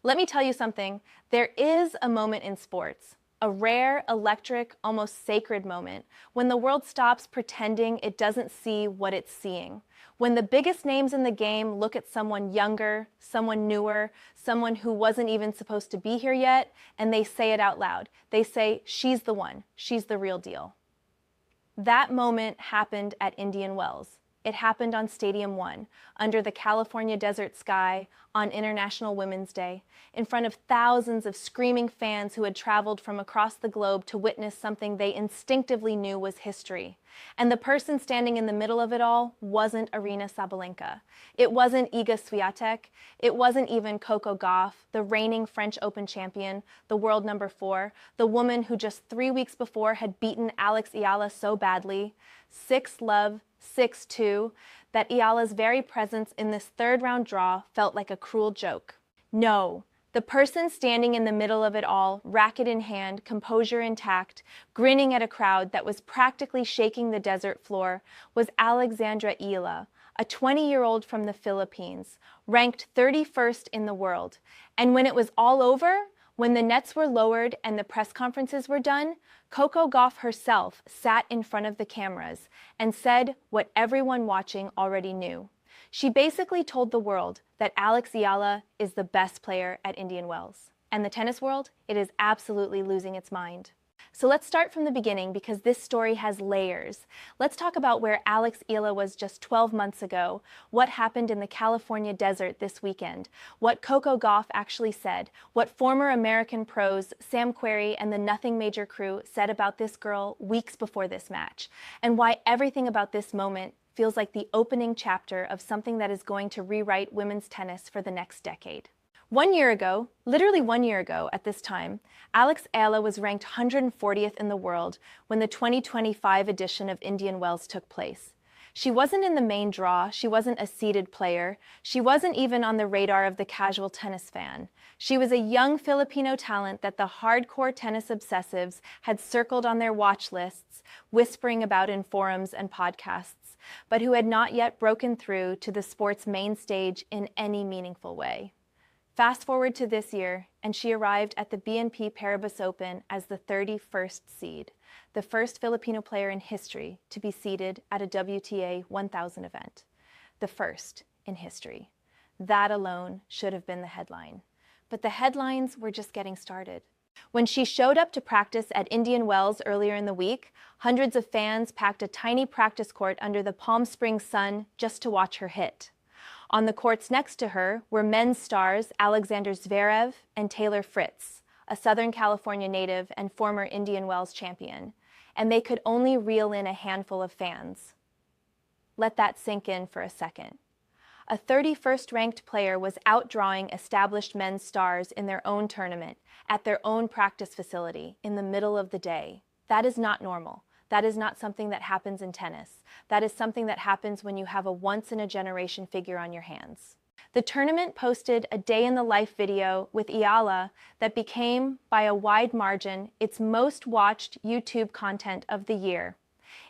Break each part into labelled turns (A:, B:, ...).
A: Let me tell you something. There is a moment in sports, a rare, electric, almost sacred moment, when the world stops pretending it doesn't see what it's seeing. When the biggest names in the game look at someone younger, someone newer, someone who wasn't even supposed to be here yet, and they say it out loud. They say, "She's the one. She's the real deal." That moment happened at Indian Wells. It happened on Stadium One, under the California desert sky, on International Women's Day, in front of thousands of screaming fans who had traveled from across the globe to witness something they instinctively knew was history. And the person standing in the middle of it all wasn't Aryna Sabalenka. It wasn't Iga Swiatek. It wasn't even Coco Gauff, the reigning French Open champion, the world number 4, the woman who just 3 weeks before had beaten Alex Eala so badly, 6-love, 6-2, that Eala's very presence in this third-round draw felt like a cruel joke. No, the person standing in the middle of it all, racket in hand, composure intact, grinning at a crowd that was practically shaking the desert floor, was Alexandra Eala, a 20-year-old from the Philippines, ranked 31st in the world. And when it was all over, when the nets were lowered and the press conferences were done, Coco Gauff herself sat in front of the cameras and said what everyone watching already knew. She basically told the world that Alex Eala is the best player at Indian Wells. And the tennis world, it is absolutely losing its mind. So let's start from the beginning because this story has layers. Let's talk about where Alex Eala was just 12 months ago, what happened in the California desert this weekend, what Coco Gauff actually said, what former American pros Sam Querrey and the Nothing Major crew said about this girl weeks before this match, and why everything about this moment feels like the opening chapter of something that is going to rewrite women's tennis for the next decade. 1 year ago, literally 1 year ago at this time, Alex Eala was ranked 140th in the world when the 2025 edition of Indian Wells took place. She wasn't in the main draw, she wasn't a seeded player, she wasn't even on the radar of the casual tennis fan. She was a young Filipino talent that the hardcore tennis obsessives had circled on their watch lists, whispering about in forums and podcasts, but who had not yet broken through to the sport's main stage in any meaningful way. Fast forward to this year, and she arrived at the BNP Paribas Open as the 31st seed, the first Filipino player in history to be seeded at a WTA 1000 event. The first in history. That alone should have been the headline. But the headlines were just getting started. When she showed up to practice at Indian Wells earlier in the week, hundreds of fans packed a tiny practice court under the Palm Springs sun just to watch her hit. On the courts next to her were men's stars Alexander Zverev and Taylor Fritz, a Southern California native and former Indian Wells champion, and they could only reel in a handful of fans. Let that sink in for a second. A 31st ranked player was outdrawing established men's stars in their own tournament, at their own practice facility, in the middle of the day. That is not normal. That is not something that happens in tennis. That is something that happens when you have a once-in-a-generation figure on your hands. The tournament posted a day-in-the-life video with Eala that became, by a wide margin, its most-watched YouTube content of the year.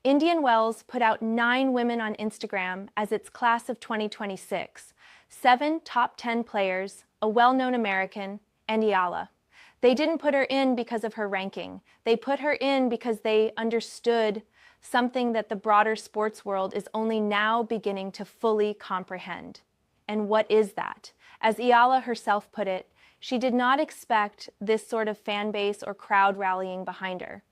A: Indian Wells put out 9 women on Instagram as its class of 2026, 7 top 10 players, a well-known American, and Eala. They didn't put her in because of her ranking. They put her in because they understood something that the broader sports world is only now beginning to fully comprehend. And what is that? As Eala herself put it, she did not expect this sort of fan base or crowd rallying behind her.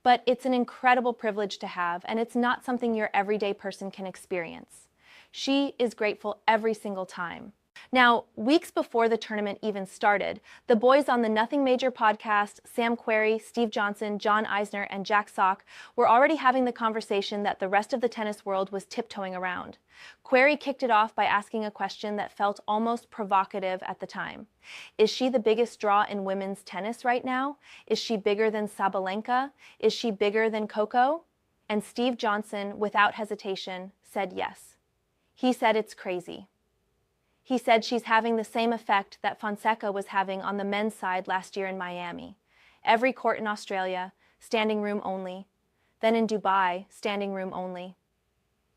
A: But it's an incredible privilege to have, and it's not something your everyday person can experience. She is grateful every single time. Now, weeks before the tournament even started, the boys on the Nothing Major podcast, Sam Querrey, Steve Johnson, John Eisner, and Jack Sock, were already having the conversation that the rest of the tennis world was tiptoeing around. Querrey kicked it off by asking a question that felt almost provocative at the time. Is she the biggest draw in women's tennis right now? Is she bigger than Sabalenka? Is she bigger than Coco? And Steve Johnson, without hesitation, said yes. He said it's crazy. He said she's having the same effect that Fonseca was having on the men's side last year in Miami. Every court in Australia, standing room only. Then in Dubai, standing room only.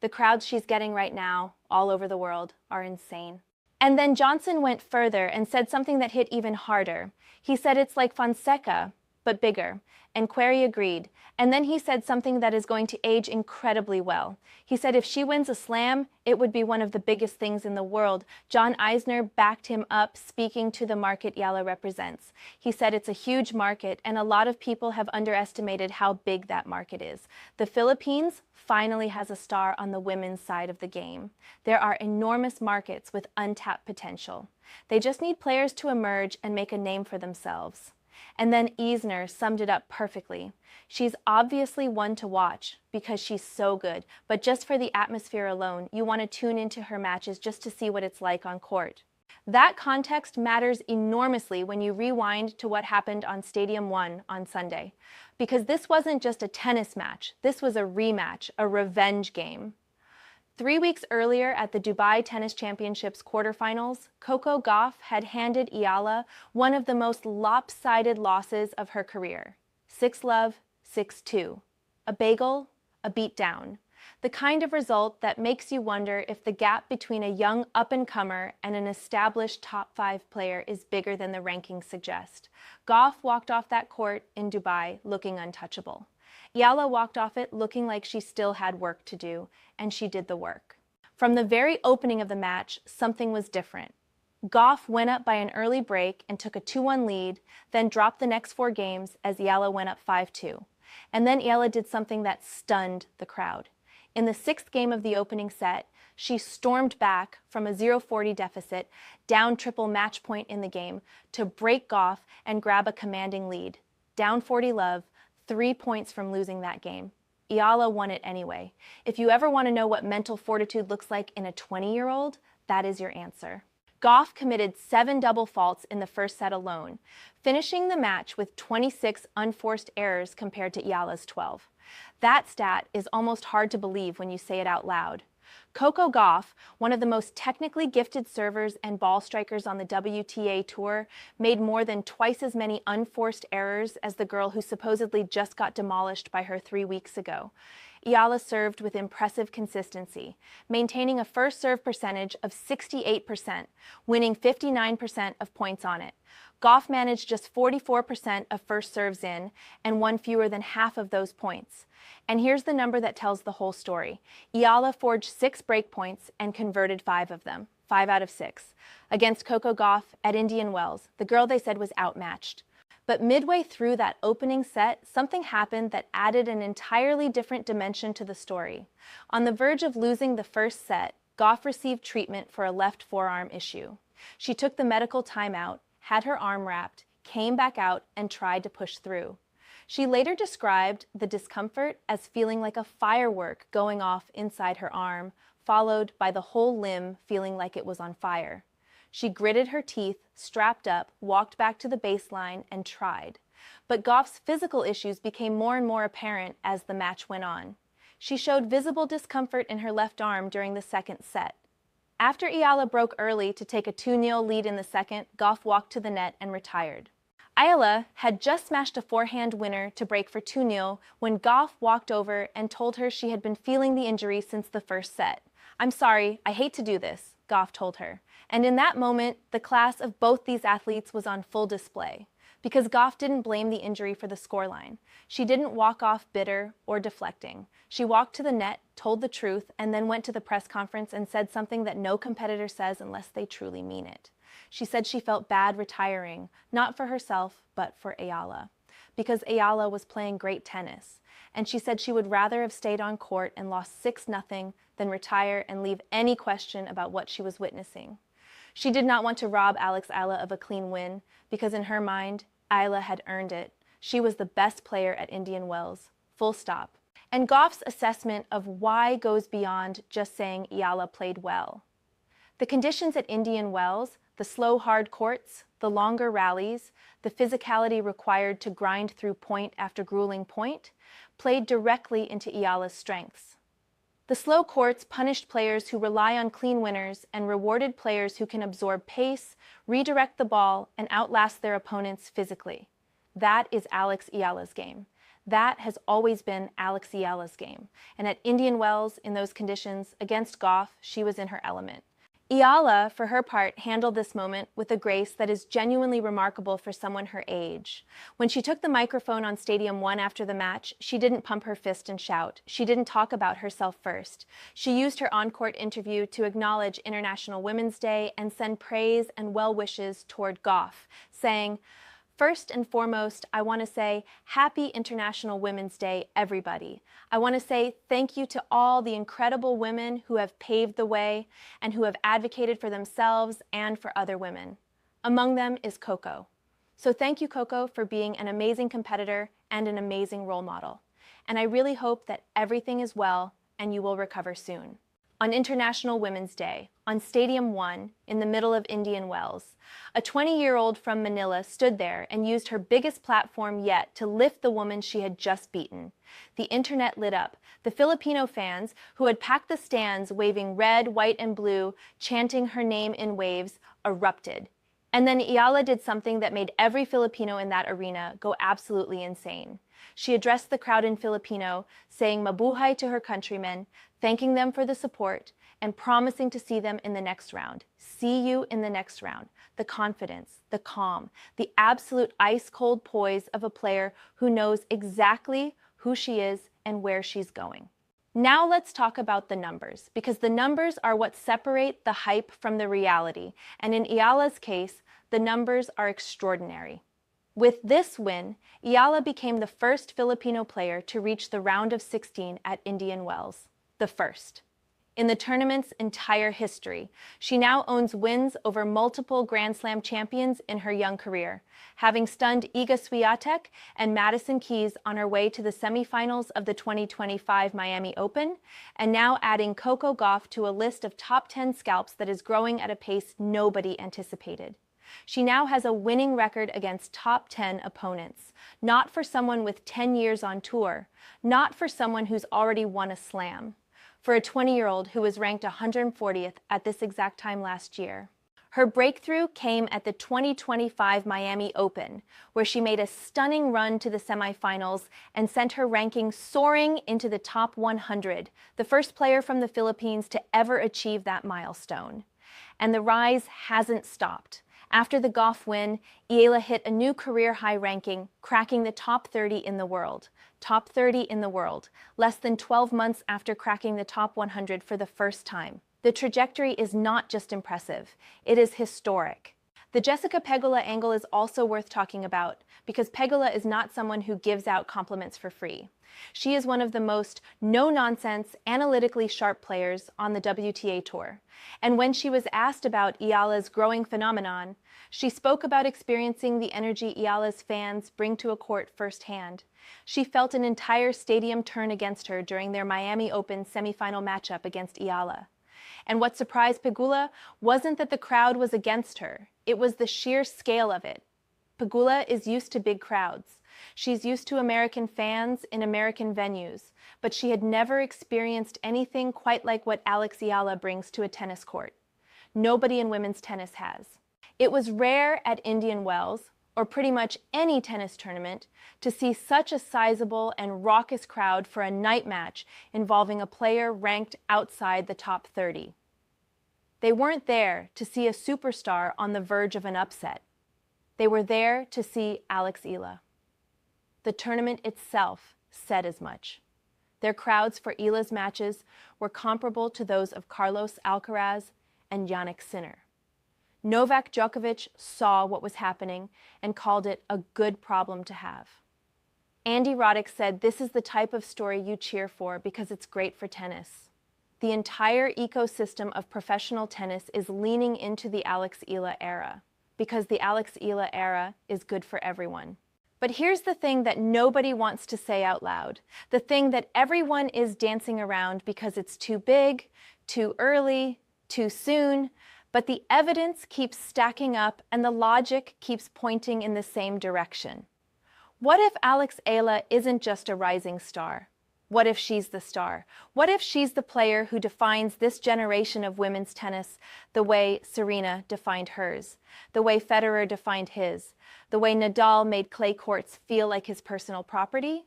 A: The crowds she's getting right now, all over the world, are insane. And then Johnson went further and said something that hit even harder. He said it's like Fonseca, but bigger. And Querrey agreed. And then he said something that is going to age incredibly well. He said if she wins a slam, it would be one of the biggest things in the world. John Eisner backed him up, speaking to the market Eala represents. He said it's a huge market, and a lot of people have underestimated how big that market is. The Philippines finally has a star on the women's side of the game. There are enormous markets with untapped potential. They just need players to emerge and make a name for themselves. And then Eisner summed it up perfectly. She's obviously one to watch because she's so good, but just for the atmosphere alone, you want to tune into her matches just to see what it's like on court. That context matters enormously when you rewind to what happened on Stadium 1 on Sunday. Because this wasn't just a tennis match, this was a rematch, a revenge game. 3 weeks earlier at the Dubai Tennis Championships quarterfinals, Coco Gauff had handed Eala one of the most lopsided losses of her career. 6-love, 6-2. A bagel, a beatdown. The kind of result that makes you wonder if the gap between a young up-and-comer and an established top 5 player is bigger than the rankings suggest. Gauff walked off that court in Dubai looking untouchable. Eala walked off it looking like she still had work to do, and she did the work. From the very opening of the match, something was different. Gauff went up by an early break and took a 2-1 lead, then dropped the next 4 games as Eala went up 5-2. And then Eala did something that stunned the crowd. In the 6th game of the opening set, she stormed back from a 0-40 deficit, down triple match point in the game, to break Gauff and grab a commanding lead. Down 40-love, 3 points from losing that game. Eala won it anyway. If you ever want to know what mental fortitude looks like in a 20-year-old, that is your answer. Gauff committed 7 double faults in the first set alone, finishing the match with 26 unforced errors compared to Eala's 12. That stat is almost hard to believe when you say it out loud. Coco Gauff, one of the most technically gifted servers and ball strikers on the WTA Tour, made more than twice as many unforced errors as the girl who supposedly just got demolished by her 3 weeks ago. Eala served with impressive consistency, maintaining a first serve percentage of 68%, winning 59% of points on it. Gauff managed just 44% of first serves in and won fewer than half of those points. And here's the number that tells the whole story. Eala forged 6 break points and converted 5 of them, 5 out of 6, against Coco Gauff at Indian Wells, the girl they said was outmatched. But midway through that opening set, something happened that added an entirely different dimension to the story. On the verge of losing the first set, Gauff received treatment for a left forearm issue. She took the medical timeout, had her arm wrapped, came back out, and tried to push through. She later described the discomfort as feeling like a firework going off inside her arm, followed by the whole limb feeling like it was on fire. She gritted her teeth, strapped up, walked back to the baseline, and tried. But Gauff's physical issues became more and more apparent as the match went on. She showed visible discomfort in her left arm during the second set. After Eala broke early to take a 2-0 lead in the second, Gauff walked to the net and retired. Eala had just smashed a forehand winner to break for 2-0 when Gauff walked over and told her she had been feeling the injury since the first set. "I'm sorry, I hate to do this," Gauff told her. And in that moment, the class of both these athletes was on full display. Because Gauff didn't blame the injury for the scoreline. She didn't walk off bitter or deflecting. She walked to the net, told the truth, and then went to the press conference and said something that no competitor says unless they truly mean it. She said she felt bad retiring, not for herself, but for Eala. Because Eala was playing great tennis. And she said she would rather have stayed on court and lost 6-0 than retire and leave any question about what she was witnessing. She did not want to rob Alex Eala of a clean win, because in her mind, Eala had earned it. She was the best player at Indian Wells. Full stop. And Gauff's assessment of why goes beyond just saying Eala played well. The conditions at Indian Wells, the slow, hard courts, the longer rallies, the physicality required to grind through point after grueling point, played directly into Eala's strengths. The slow courts punished players who rely on clean winners and rewarded players who can absorb pace, redirect the ball, and outlast their opponents physically. That is Alex Eala's game. That has always been Alex Eala's game. And at Indian Wells, in those conditions, against Gauff, she was in her element. Eala, for her part, handled this moment with a grace that is genuinely remarkable for someone her age. When she took the microphone on Stadium 1 after the match, she didn't pump her fist and shout. She didn't talk about herself first. She used her on-court interview to acknowledge International Women's Day and send praise and well wishes toward Gauff, saying, "First and foremost, I want to say Happy International Women's Day, everybody. I want to say thank you to all the incredible women who have paved the way and who have advocated for themselves and for other women. Among them is Coco. So thank you, Coco, for being an amazing competitor and an amazing role model. And I really hope that everything is well and you will recover soon." On International Women's Day, on Stadium 1, in the middle of Indian Wells, a 20-year-old from Manila stood there and used her biggest platform yet to lift the woman she had just beaten. The internet lit up. The Filipino fans, who had packed the stands waving red, white, and blue, chanting her name in waves, erupted. And then Eala did something that made every Filipino in that arena go absolutely insane. She addressed the crowd in Filipino, saying mabuhay to her countrymen, thanking them for the support, and promising to see them in the next round. See you in the next round. The confidence, the calm, the absolute ice-cold poise of a player who knows exactly who she is and where she's going. Now let's talk about the numbers, because the numbers are what separate the hype from the reality, and in Eala's case, the numbers are extraordinary. With this win, Eala became the first Filipino player to reach the round of 16 at Indian Wells. The first. In the tournament's entire history, she now owns wins over multiple Grand Slam champions in her young career, having stunned Iga Swiatek and Madison Keys on her way to the semifinals of the 2025 Miami Open, and now adding Coco Gauff to a list of top 10 scalps that is growing at a pace nobody anticipated. She now has a winning record against top 10 opponents, not for someone with 10 years on tour, not for someone who's already won a slam, for a 20-year-old who was ranked 140th at this exact time last year. Her breakthrough came at the 2025 Miami Open, where she made a stunning run to the semifinals and sent her ranking soaring into the top 100, the first player from the Philippines to ever achieve that milestone. And the rise hasn't stopped. After the Gauff win, Eala hit a new career-high ranking, cracking the top 30 in the world. Top 30 in the world, less than 12 months after cracking the top 100 for the first time. The trajectory is not just impressive, it is historic. The Jessica Pegula angle is also worth talking about, because Pegula is not someone who gives out compliments for free. She is one of the most no-nonsense, analytically sharp players on the WTA Tour. And when she was asked about Eala's growing phenomenon, she spoke about experiencing the energy Eala's fans bring to a court firsthand. She felt an entire stadium turn against her during their Miami Open semifinal matchup against Eala. And what surprised Pegula wasn't that the crowd was against her, it was the sheer scale of it. Pegula is used to big crowds. She's used to American fans in American venues, but she had never experienced anything quite like what Alex Eala brings to a tennis court. Nobody in women's tennis has. It was rare at Indian Wells, or pretty much any tennis tournament, to see such a sizable and raucous crowd for a night match involving a player ranked outside the top 30. They weren't there to see a superstar on the verge of an upset. They were there to see Alex Eala. The tournament itself said as much. Their crowds for Eala's matches were comparable to those of Carlos Alcaraz and Jannik Sinner. Novak Djokovic saw what was happening and called it a good problem to have. Andy Roddick said, "This is the type of story you cheer for because it's great for tennis." The entire ecosystem of professional tennis is leaning into the Alex Eala era, because the Alex Eala era is good for everyone. But here's the thing that nobody wants to say out loud, the thing that everyone is dancing around because it's too big, too early, too soon, but the evidence keeps stacking up and the logic keeps pointing in the same direction. What if Alex Eala isn't just a rising star? What if she's the star? What if she's the player who defines this generation of women's tennis the way Serena defined hers, the way Federer defined his, the way Nadal made clay courts feel like his personal property?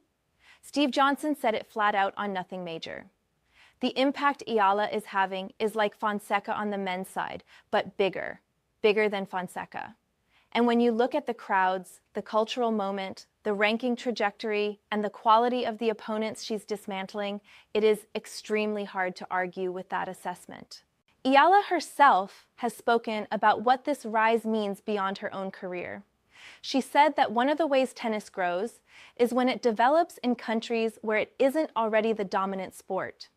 A: Steve Johnson said it flat out on Nothing Major. The impact Eala is having is like Fonseca on the men's side, but bigger than Fonseca. And when you look at the crowds, the cultural moment, the ranking trajectory, and the quality of the opponents she's dismantling, it is extremely hard to argue with that assessment. Eala herself has spoken about what this rise means beyond her own career. She said that one of the ways tennis grows is when it develops in countries where it isn't already the dominant sport.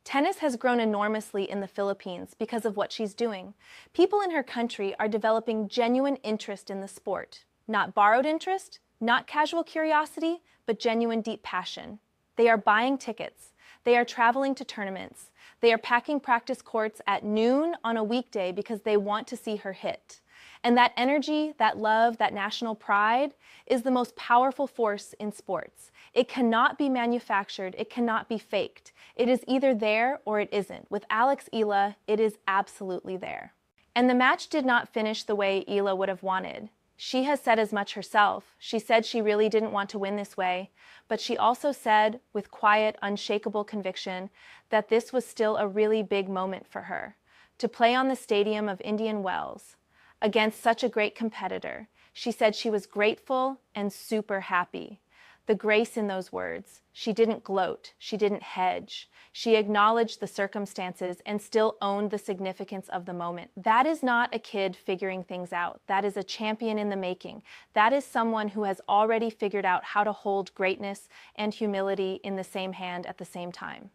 A: Tennis has grown enormously in the Philippines because of what she's doing. People in her country are developing genuine interest in the sport. Not borrowed interest, not casual curiosity, but genuine deep passion. They are buying tickets. They are traveling to tournaments. They are packing practice courts at noon on a weekday because they want to see her hit. And that energy, that love, that national pride is the most powerful force in sports. It cannot be manufactured. It cannot be faked. It is either there or it isn't. With Alex Eala, it is absolutely there. And the match did not finish the way Eala would have wanted. She has said as much herself. She said she really didn't want to win this way, but she also said, with quiet, unshakable conviction, that this was still a really big moment for her. To play on the stadium of Indian Wells against such a great competitor, she said she was grateful and super happy. The grace in those words. She didn't gloat. She didn't hedge. She acknowledged the circumstances and still owned the significance of the moment. That is not a kid figuring things out. That is a champion in the making. That is someone who has already figured out how to hold greatness and humility in the same hand at the same time.